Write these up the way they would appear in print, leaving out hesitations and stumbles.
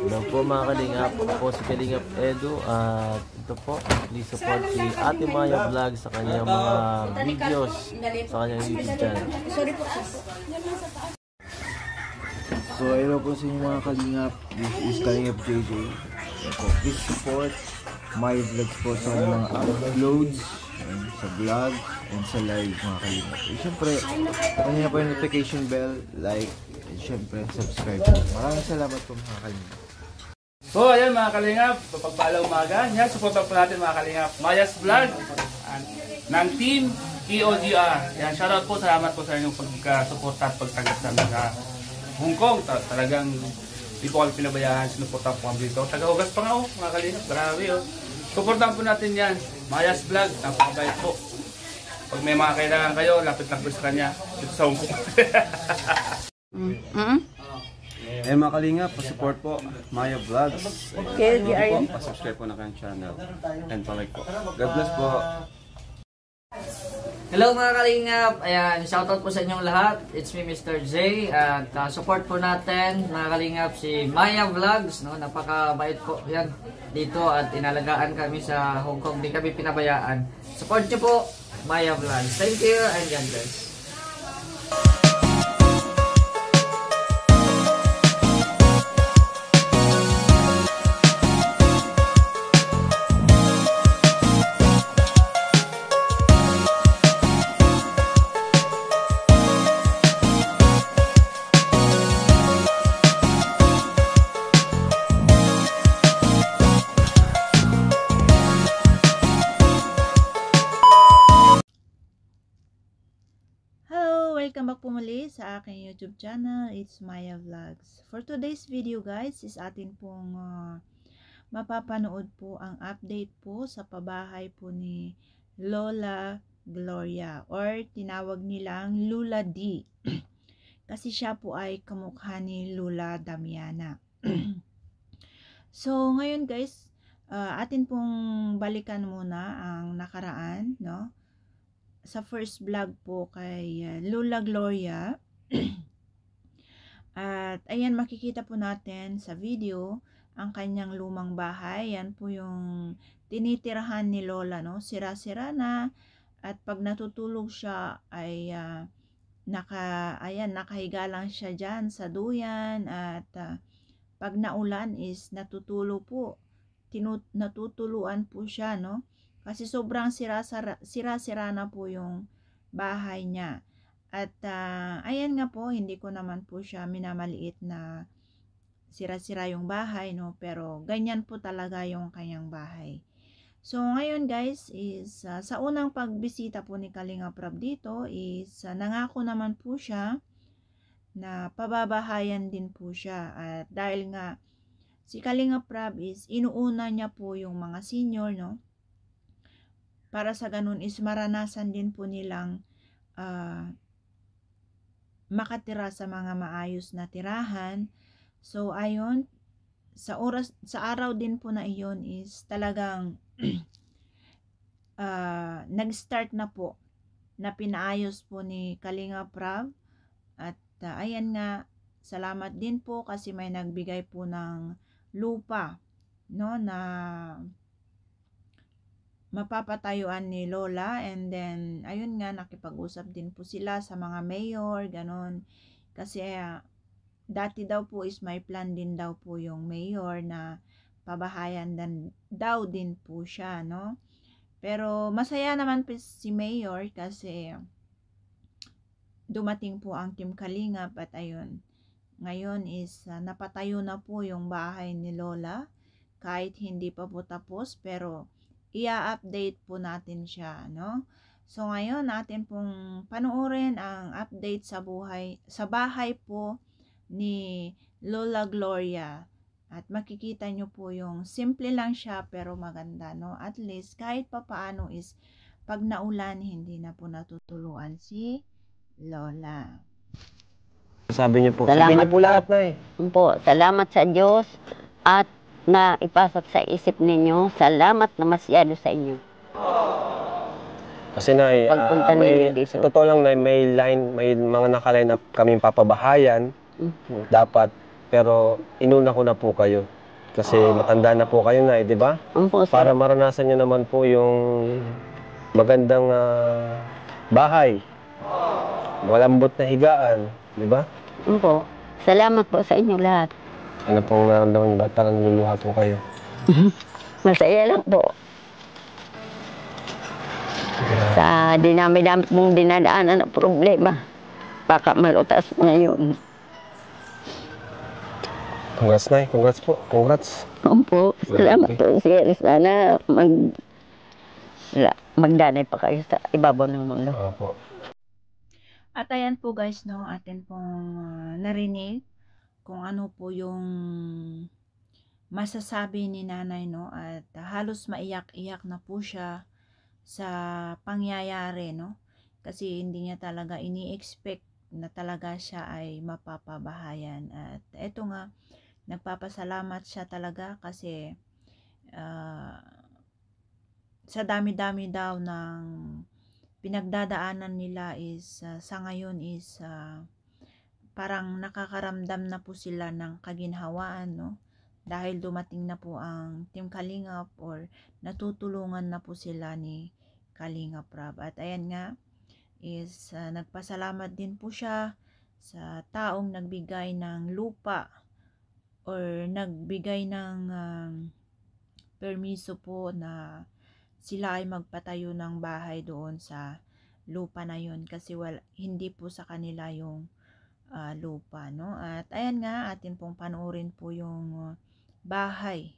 Hello po mga Kalingap, ako po si Kalingap Edu at ito po, please support si Ate Maya Vlog sa kanyang mga videos sa kanyang YouTube channel. So hello po sa inyo mga Kalingap, this is Kalingap JJ. So, please support my vlogs po sa mga uploads sa vlog and sa live mga Kalingap. Siyempre, kanina po yung notification bell, like, and siyempre subscribe po. Maraming salamat po mga Kalingap. So ayan mga Kalingap, pagpala umaga, yan, supportan po natin mga Kalingap Maya's Vlog ng Team EOGR. Yan, shoutout po, salamat po sa inyong pagkasuporta at pagtanggap sa mga Hong Kong. Talagang hindi po kami pinabayaan, sinuportan po kami dito. Taga-ugas pa nga mga Kalingap, grabe Supportan po natin yan, Maya's Vlog, napakabait po. Pag may mga kailangan kayo, lapit lang po sa kanya, dito sa Hong Kong. Eh mga Kalingap, pa-support po Maya Vlogs. Okay, Pa-subscribe po na kanyang channel and pa-like po. God bless po. Hello mga Kalingap, ayan, shoutout po sa inyong lahat. It's me Mr. J at support po natin mga Kalingap si Maya Vlogs, no? Napakabait po yan dito at inalagaan kami sa Hong Kong, di kami pinabayaan. Support nyo po Maya Vlogs. Thank you and God bless. Welcome back po muli sa aking YouTube channel. It's Maya Vlogs. For today's video guys, is atin pong mapapanood po ang update po sa pabahay po ni Lola Gloria or tinawag nilang Lula D. Kasi siya po ay kamukha ni Lola Damiana. So ngayon guys, atin pong balikan muna ang nakaraan, no? Sa first vlog po kay Lola Gloria. At ayan, makikita po natin sa video ang kanyang lumang bahay. Yan po yung tinitirahan ni Lola, no? Sira-sira na at pag natutulog siya ay nakahiga lang siya dyan sa duyan at pag naulan is natutulog po. Natutuluan po siya, no? Kasi sobrang sira-sira na po yung bahay niya. At ayan nga po, hindi ko naman po siya minamaliit na sira-sira yung bahay, no? Pero ganyan po talaga yung kanyang bahay. So ngayon guys, is sa unang pagbisita po ni Kalingap Rab dito is nangako naman po siya na pababahayan din po siya. At dahil nga si Kalingap Rab is inuuna niya po yung mga senior, no? Para sa ganun is maranasan din po nilang makatira sa mga maayos na tirahan. So ayon, sa araw din po na iyon is talagang nag-start na po na pinaayos po ni Kalingap Rab. At ayan nga, salamat din po kasi may nagbigay po ng lupa, no, na mapapatayuan ni Lola. And then ayun nga, nakipag-usap din po sila sa mga mayor, ganon. Kasi dati daw po is may plan din daw po yung mayor na pabahayan daw din po siya, no? Pero masaya naman po si mayor kasi dumating po ang Team Kalingap at ayun, ngayon is napatayo na po yung bahay ni Lola kahit hindi pa po tapos, pero i-update po natin siya, no? So ngayon natin pong panoorin ang update sa bahay po ni Lola Gloria. At makikita nyo po yung simple lang siya pero maganda, no? At least kahit papaano is pag naulan hindi na po natutuluan si Lola. Sabi niyo po, Salamat sabihin niyo po lahat na po. Salamat sa Diyos at na ipasok sa isip ninyo. Salamat na masyado sa inyo. Kasi na Pagpunta ninyo dito. totoo lang na may mga nakaline up kaming papabahayan. Dapat pero inuna ko na po kayo. Kasi matanda na po kayo na, di ba? Opo, sir. Para maranasan nyo naman po yung magandang bahay. Malambot na higaan, di ba? Opo. Salamat po sa inyo lahat. Ano pong naramdaman ba? Parang niluluha po kayo. Masaya lang po. Sa dinami-dami mong dinadaanan na problema. Baka malutas ngayon. Congrats, Nay. Congrats po. Congrats. Opo. Salamat po, sir. Sana magdanay pa kayo sa ibabaw ng mundo. Opo. At ayan po guys, no, atin pong narinig kung ano po yung masasabi ni nanay, no, at halos maiyak-iyak na po siya sa pangyayari, no, kasi hindi niya talaga ini-expect na talaga siya ay mapapabahayan. At eto nga, nagpapasalamat siya talaga kasi sa dami-dami daw ng pinagdadaanan nila is sa ngayon is parang nakakaramdam na po sila ng kaginhawaan, no? Dahil dumating na po ang Team Kalingap or natutulungan na po sila ni Kalingap Rab. At ayan nga is nagpasalamat din po siya sa taong nagbigay ng lupa or nagbigay ng permiso po na sila ay magpatayo ng bahay doon sa lupa na yun kasi hindi po sa kanila yung lupa, no? At ayan nga, atin pong panoorin po yung bahay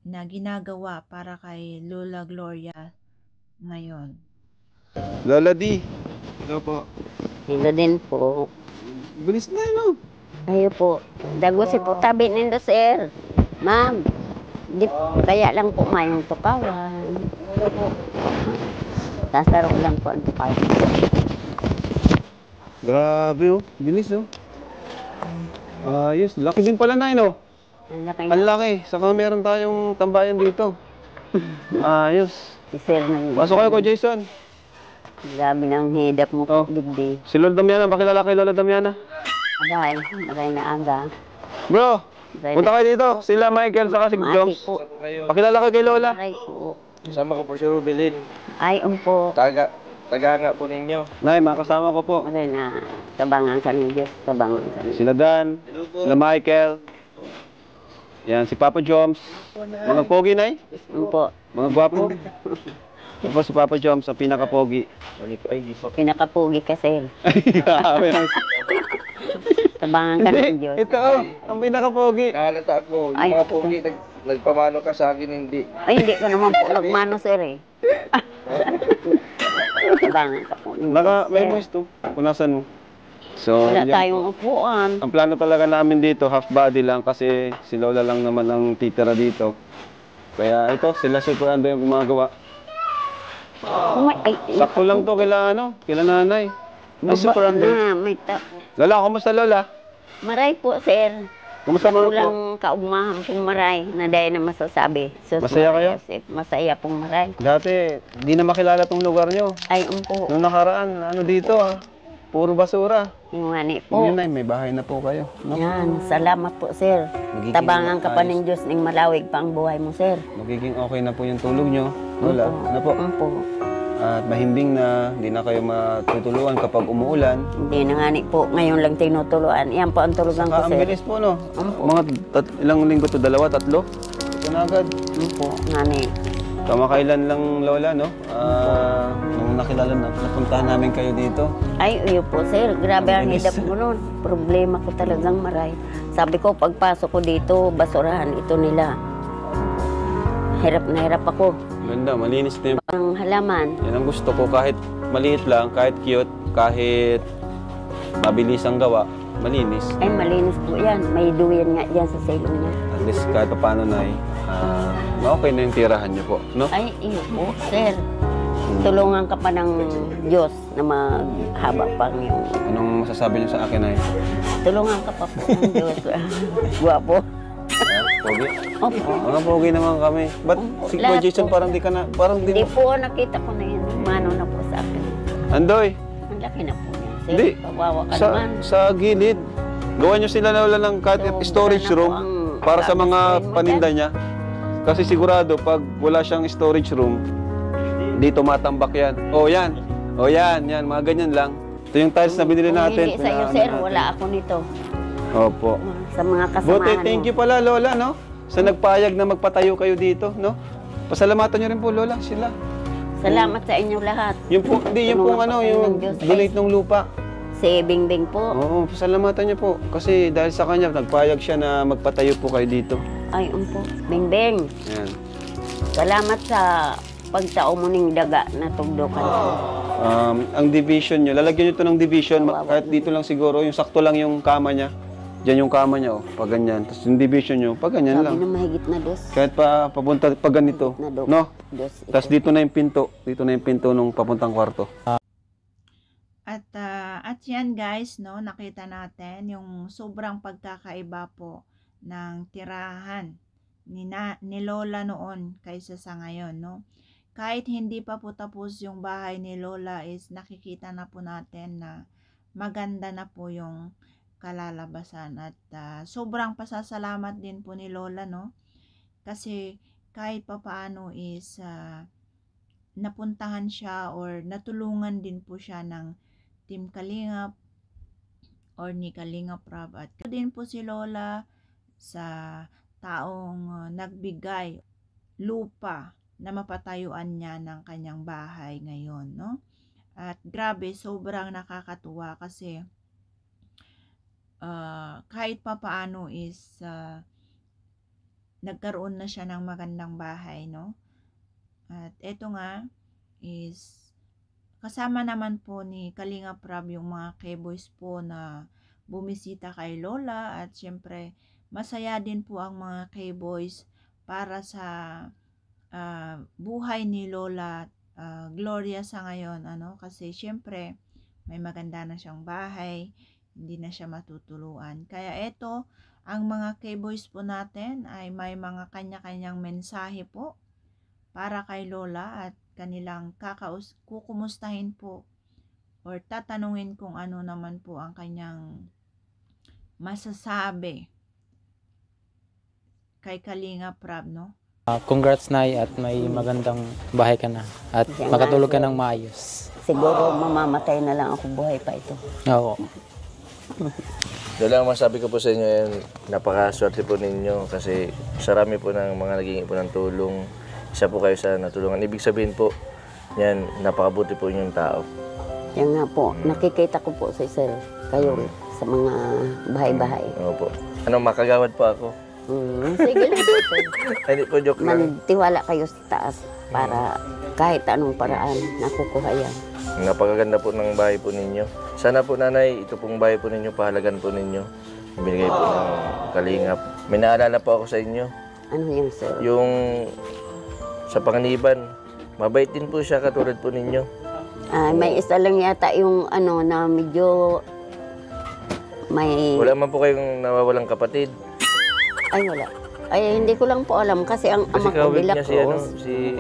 na ginagawa para kay Lola Gloria ngayon. Lola D. Hello po. Hilo din po. Bilis na yun, Ayo po. Dago si po tabi nindo, sir. Ma'am. Kaya lang po mayong tukawan. Sasarok lang po ang tukawan. Grabe oh. Bilis oh. Ayos. Laki din pala na no? Ang laki. Saka meron tayong tambayan dito. Ayos. Si sir nang... Pasok kayo ko, Jason. Dami ng hidap mo po, digdi. Si Lola Damiana. Pakilala kay Lola Damiana. Maray na aga. Bro, punta kayo dito. Sila Michael saka si Joms. Pakilala kayo kay Lola. Maray po. Kasama ko po si Rubilin. Ay, po. Taga nga po ninyo. Nay, makasama ko po. Maray na. Tabangan sa Diyos. Tabangan sa Diyos. Sila Dan. Sila Michael. Yan, si Papa Joms. Mga pogi, Nay. Po. Mga gwapo. Tapos si Papa Joms, ang pinaka-pogi. Pinakapugi kasi. Tabangan ka ng Diyos. Ito oh, ang pinaka-pogi. Nakalata ako, yung Ay, mga pogi, nagpamano ka sa akin, hindi. Ay, hindi ko naman po nagmano, sir eh. Tabangan ka po. May pwesto. Punasan mo. So, Wala yan. tayong upuan. Ang plano talaga namin dito, half body lang kasi si Lola lang naman ang titira dito. Kaya ito, sila Fernando yung gumagawa. Sakto lang to kila nanay. Ay, Fernando. Lola, kumusta Lola? Maray po, sir. Kumusta mga po? Kulang kaugmahan pong maray na dahil na masasabi. Sus, Masaya kayo? Joseph, masaya pong maray. Dati, di na makilala tong lugar nyo. Ay, po. Nung nakaraan, dito puro basura. Yung ngani po. Yun ay, may bahay na po kayo. No? Yan, salamat po, sir. Magiging Tabangan ka pa ayos. ng Diyos ng malawig pa ang buhay mo, sir. Magiging okay na po yung tulog nyo. Lola, ano po? Po. At mahimbing na, hindi na kayo matutuluan kapag umuulan. Hindi na ngani po. Ngayon lang tinutuluan. Yan po ang tulugan ko, Ang sir. bilis po, no? Opo. Mga ilang linggo to? 2, 3? Ito na agad. Po, ngani. Kamakailan lang, Lola, no? Nung nakilala na, napuntahan namin kayo dito. Ay, iyo po, sir. Grabe ang Ang bilis. hidap ko noon. Problema ko talagang maray. Sabi ko, pagpasok ko dito, basurahan ito nila. Hirap na hirap ako. Ganda, malinis na yung... Ang halaman. Yan ang gusto ko, kahit maliit lang, kahit cute, kahit mabilis ang gawa, malinis. Ay, malinis po yan. May duyan nga dyan sa silong niya. At least kahit paano na okay na yung tirahan niyo po, no? Ay, iyo po, sir. Tulungan ka pa ng Diyos na maghaba pang yung... Anong masasabi niyo sa akin ay? Tulungan ka pa po ng Diyos. Guwapo. Pogi? Opo. Mga pogi naman kami. Ba't si Kuya Lahat Jason po. parang di ka na, parang di Hindi mo... po, nakita ko na yan. Mano na po sa akin. Andoy, Ang laki na po niya. Sir, Hindi. kawawa ka naman. sa gilid. Gawan nyo sila Lola ng storage room para sa mga paninda niya. Kasi sigurado, pag wala siyang storage room, dito matambak yan. O yan, mga ganyan lang. Ito yung tiles na binili natin. Hindi sa'yo, sir, wala ako nito. Opo. Sa mga kasamahan Buti, thank you pala Lola, no? Sa nagpayag na magpatayo kayo dito, no? Pasalamatan nyo rin po Lola, sila. Salamat sa inyo lahat. Yung po, hindi, yung pong ano, yung donate ng lupa. Si Bingbing po. Oo, pasalamatan niyo po. Kasi dahil sa kanya, nagpayag siya na magpatayo po kayo dito. Ay, po. Bingbing. Ayan. Salamat sa pagtao mo ng daga na tugdokan ko. Ang division nyo, lalagyan nyo ito ng division. Kahit dito lang siguro, yung sakto lang yung kama niya. Diyan yung kama niya, pag ganyan. Tapos yung division nyo, pag ganyan lang. Sabi na mahigit na dos. Kahit papunta, pag ganito. No? Tapos dito na yung pinto. Dito na yung pinto nung papuntang kwarto. At yan guys, no, nakita natin yung sobrang pagkakaiba po ng tirahan ni Lola noon kaysa sa ngayon, no. Kahit hindi pa po tapos yung bahay ni Lola is nakikita na po natin na maganda na po yung kalalabasan at sobrang pasasalamat din po ni Lola, no, kasi kahit papaano is napuntahan siya or natulungan din po siya ng Team Kalingap or ni Kalingap Rob at din po si Lola sa taong nagbigay lupa na mapatayuan niya ng kanyang bahay ngayon, no? At grabe, sobrang nakakatuwa kasi kahit papaano is nagkaroon na siya ng magandang bahay, no? At eto nga is kasama naman po ni Kalingap Rob yung mga K-boys po na bumisita kay Lola at syempre masaya din po ang mga K-boys para sa buhay ni Lola Gloria sa ngayon, ano, kasi syempre may maganda na siyang bahay, hindi na siya matutuluan. Kaya eto, ang mga K-boys po natin ay may mga kanya-kanyang mensahe po para kay Lola at kanilang kukumustahin po or tatanungin kung ano naman po ang kanyang masasabi kay Kalingap Rob, no? Congrats Nay at may magandang bahay ka na at makatulog ka ng maayos. Siguro mamamatay na lang ako, buhay pa ito. Oo. Doon lang masabi ko po sa inyo yan, napakaswerte po ninyo kasi sarami po ng mga naging po ng tulong. Isa po kayo sa natulungan. Ibig sabihin po, yan, napakabuti po inyong tao. Yan nga po, nakikita ko po sa sir, kayo sa mga bahay-bahay. Oo po. Ano, makagawad po ako? Sige lang po sir. Hindi po, joke lang. Magtiwala kayo sa taas para kahit anong paraan nakukuha yan. Napakaganda po ng bahay po ninyo. Sana po nanay, ito pong bahay po ninyo, pahalagan po ninyo. Binigay po ng Kalingap. May naalala po ako sa inyo. Ano yun sir? Yung sa Panganiban, mabait din po siya katulad po ninyo. May isa lang yata yung ano na medyo may... Wala man po kayong nawawalang kapatid. Ay wala. Ay hindi ko lang po alam kasi ang ama ko bilak ko. Si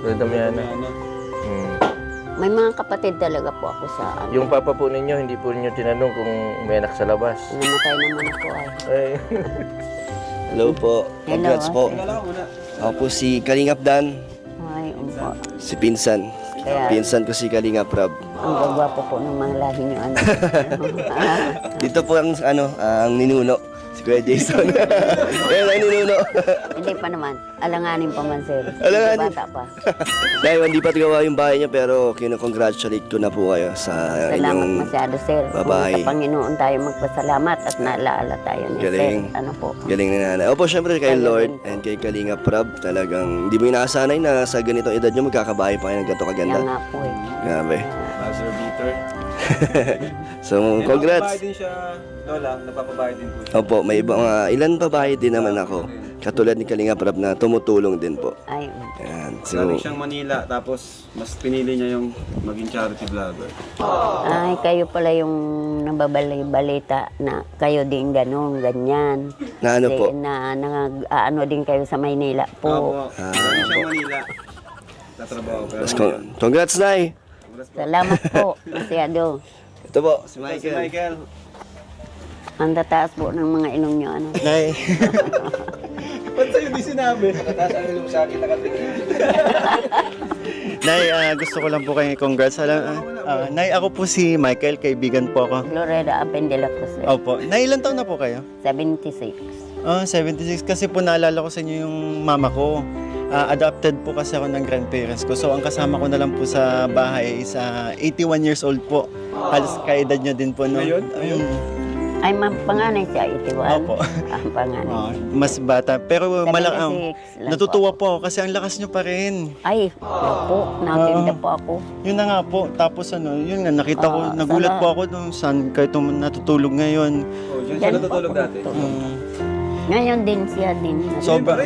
Damiana. May mga kapatid talaga po ako sa ano. Yung papa po ninyo, hindi po ninyo tinanong kung may anak sa labas. Namatay naman ako ay. Hello po. Congrats po. Ako po si Kalingap Dan. Ay, umpo. Si Pinsan. Pinsan ko si Kalingap Rob. Ang gagwapo po ng mga lahi niyo ano. Dito po ang ang ninuno. Si Kuya Jason. Ayan ang ninuno. Hindi pa naman. Alanganin pa man sir. Alanganin. Bata pa. Dahil hindi pa gawa yung bahay niya pero kino-congratulate ko na po kayo sa Salamat inyong masyado sir. babae. Sa Panginoon tayo magpasalamat at naalaala tayo ni Galing. sir. Ano po. Galing na nanay. Opo, syempre kay Lord and kay Kalingap Rob. Talagang hindi mo inasanay na sa ganitong edad nyo magkakabahay pa kayo ng ganito kaganda. Yan nga po eh. Grabe. Master Peter. So, congrats. Napapabayad din siya, Lola. Napapabayad din po siya. Opo, may ibang ilan pa bahay din naman ako. Katulad ni Kalingap Rob na tumutulong din po. Ay, Ayan. So, Galing siyang Manila, tapos mas pinili niya yung maging charity vlogger. ay, kayo pala yung nababalita na kayo din ganun, ganyan. na ano Kasi po? ano din kayo sa Maynila po. Opo. Galing siyang Manila. Tatrabaho. Pero Congrats, Nay! Salamat po, masyado. Ito po, si Si Michael. Ang tataas po ng mga ilong nyo, ano. Nay. Ba't sa'yo di sinabi? Nay, gusto ko lang po kayo congrats. Nay, ako po si Michael, kaibigan po ako. Gloreda Apen de la Cruz. Opo. Nay, ilan taon na po kayo? 76. 76. Kasi po naalala ko sa inyo yung mama ko. Adopted po kasi ako ng grandparents ko. So, ang kasama ko na lang po sa bahay is 81 years old po. Halos kaedad niya din po, no? Ayun? Ay, panganay siya, 81. Opo. Ang panganay. Mas bata. Pero 76 lang natutuwa po ako kasi ang lakas nyo pa rin. Ay, po, natinda po ako. Yun na nga po. Tapos yun nga, nakita ko, nagulat po ako nung saan kayo natutulog ngayon. Diyan siya natutulog dati. Ngayon din siya din. Sobra.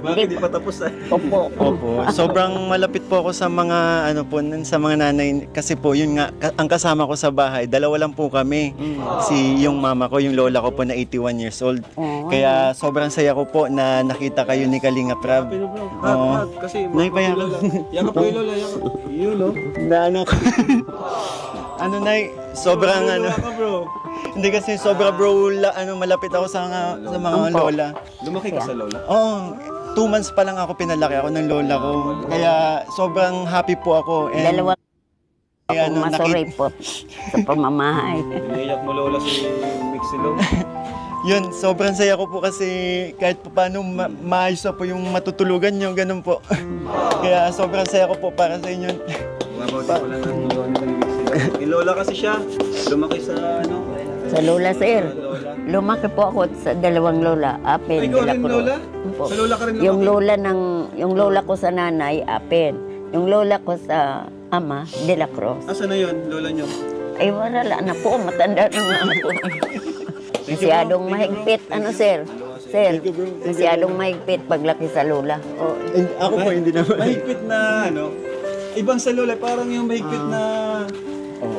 Bakit di pa tapos Opo. Opo. Sobrang malapit po ako sa mga sa mga nanay kasi po yun nga ang kasama ko sa bahay, dalawa lang po kami. Yung mama ko, yung lola ko po na 81 years old. Kaya sobrang saya ko po na nakita kayo ni Kalinga Prab. Oo. Kasi Naipayakan. yakap ko yung lola, yakap. Yun, no? Na ko. Nay, sobrang bro. Hindi kasi sobra bro, malapit ako sa mga lola. Lumaki ka sa lola? Oo, 2 months pa lang ako pinalaki ako ng lola ko. Kaya sobrang happy po ako. And Dalawa ako masorry po sa pamamahay. Iniyak mo lola si Mixilo. Yun, sobrang saya ko po kasi kahit pa paano maayos na po yung matutulugan nyo, ganun po. Kaya sobrang saya ko po para sa inyo. Mabawti ko lang ng lola ni Mixilo. Yung lola kasi siya, lumaki sa Sa lola, sir. Lumaki po ako sa dalawang lola. Apen, ikaw de la rin Cruz. lola? Sa lola ka rin lumaki? Yung lola ko sa nanay, Apen. Yung lola ko sa ama, de la Cruz. Asa na yun, lola nyo? Ay, wala na po. Matanda na nga ako. Masyadong mahigpit. Ano, sir? Sir, masyadong mahigpit paglaki sa lola. Ako po hindi naman. Mahigpit na ibang sa lola, parang yung mahigpit na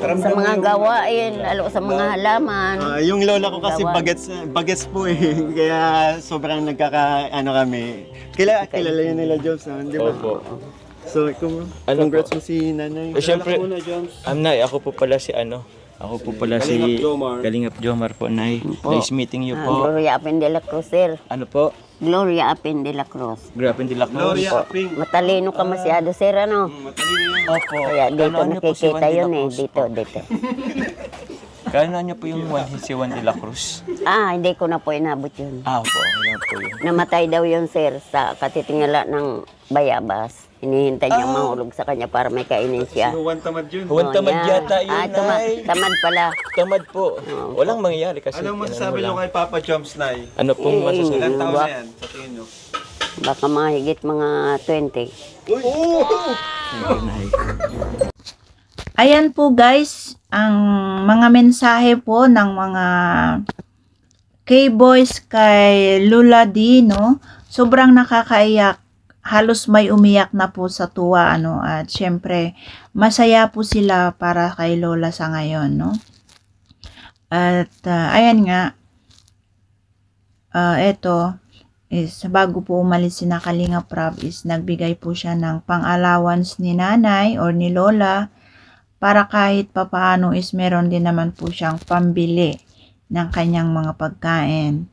Sa mga gawain, lalo sa mga halaman. Yung lola ko kasi bagets po eh. Kaya sobrang kami. Kilala yun nila Jobs, di ba? Opo. So, congrats mo si nanay. Siyempre, Nay, ako po pala si Ako po pala si Kalingap Jomar po, Nay. Nice meeting you po. Gloria Apen de la Cruz, sir. Ano po? Gloria Apen de la Cruz. Grabe din lang. Gloria Aping. Matalino ka masyado, sir, ano? Opo. Kaya dito Gano'n niyo po si nakikita Juan de la yun eh. Cruz Dito, po? dito. Kano niyo po yung si Juan de la Cruz? Hindi ko na po inabot yun. Opo. Kailan po yun? Namatay daw yun, sir, sa katitingala ng bayabas. Hinihintay niya mahulog sa kanya para may kainin siya. Juan tamad yun. Juan tamad yata yun, Nay. Tamad pala. Tamad po. Walang mangyayari kasi. Ano masasabi nyo kay Papa Jumps, Nay? Ano pong masasabi? Ilan taon na yan sa tingin nyo? Baka mahigit mga 20. Ayan po guys, ang mga mensahe po ng mga K-boys kay Lola D, no? Sobrang nakakaiyak. Halos may umiyak na po sa tuwa, at syempre, masaya po sila para kay Lola sa ngayon, no? At, ayan nga, eto, is bago po umalis si Kalinga Prab is nagbigay po siya ng pang-allowance ni nanay or ni Lola para kahit papaano is meron din naman po siyang pambili ng kanyang mga pagkain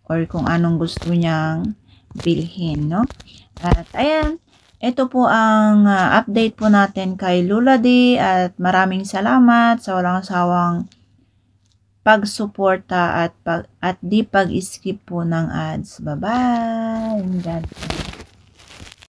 or kung anong gusto niyang bilhin, no? At ayan, ito po ang update po natin kay Lola D at maraming salamat sa walang sawang pagsuporta at di pag-skip po ng ads. Bye-bye!